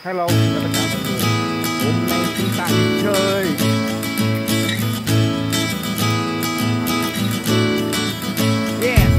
Hello tất cả mọi người. Hôm nay chúng ta đi chơi. Yeah.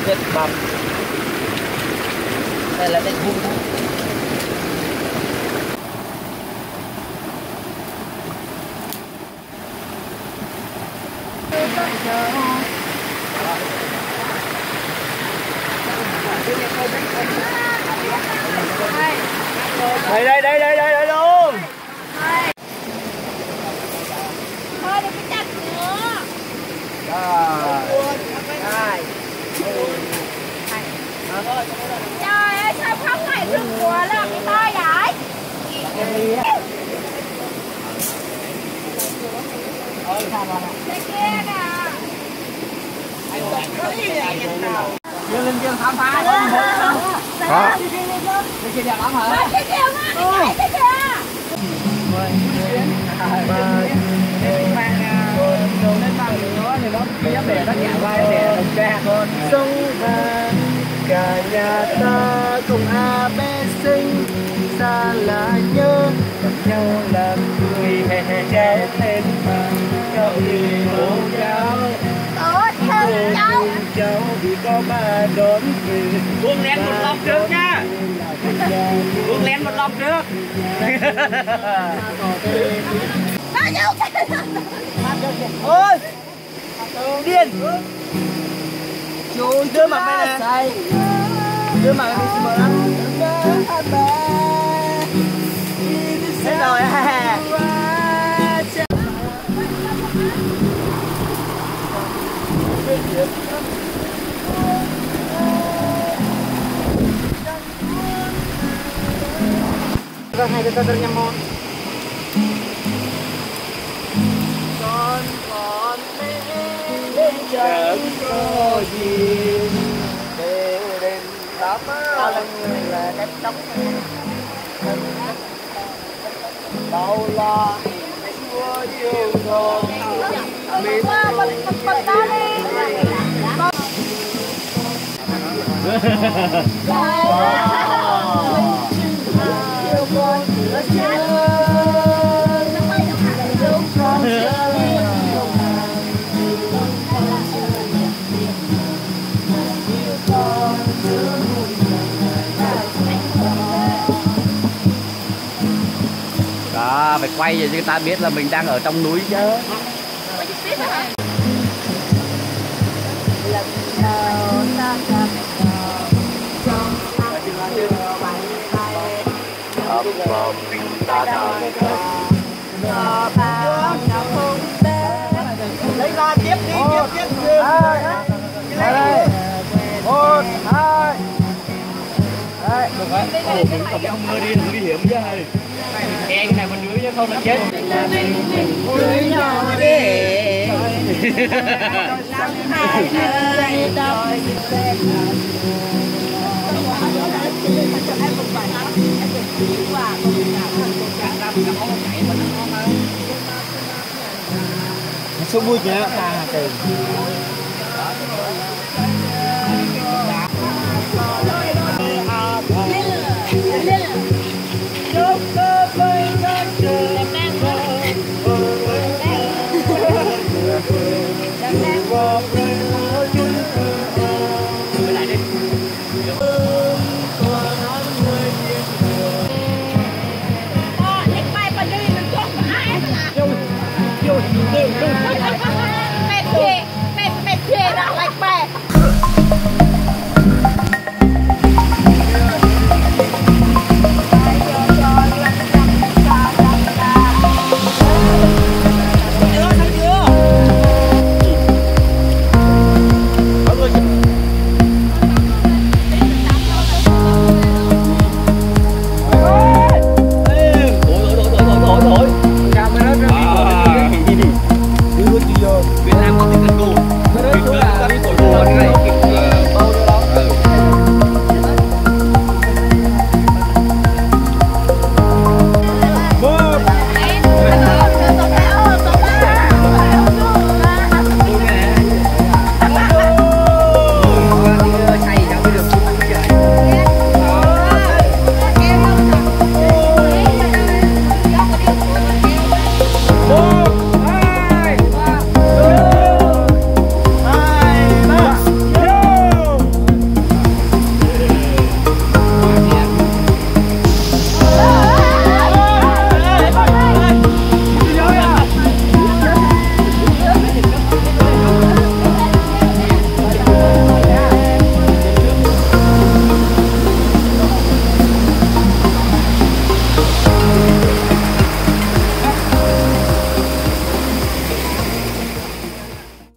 Đất băm đây là đất vung. Đây luôn. Thôi đừng có chặt nữa. Trời ơi sao không này rừng mùa là cái to vậy? Đây kia nè. Lên kia khám phá Đó. cái kia đẹp lắm hả? Cái kia mà, cái kia. Đường lên bằng nữa thì nó dám để tất cả vai để đồng ca sông vàng cả nhà ta cùng bé sinh xa là nhớ gặp nhau làm cười trẻ thêm mà cháu yêu bố cháu cháu vì có ba đón về uống lén một lon trước nha, uống lén một lon trước. Ôi điên chú đưa mặt mày nè, đưa mặt mày xin mời lắm. Thế rồi ha. Có hai cái tơ nyamon. Con bên chẳng có gì để đến đám lần là cách đóng đau lo chúa yêu con mình ta đi. đó phải quay để cho người ta biết là mình đang ở trong núi chứ. Lấy ra tiếp đi, tiếp đây. 1, 2. Đấy, được rồi. Mình cầm ông mưa đi, nguy hiểm chứ hay. Cái này con dưới chứ không là chết. Dưới nhỏ đi. Số bút nhé.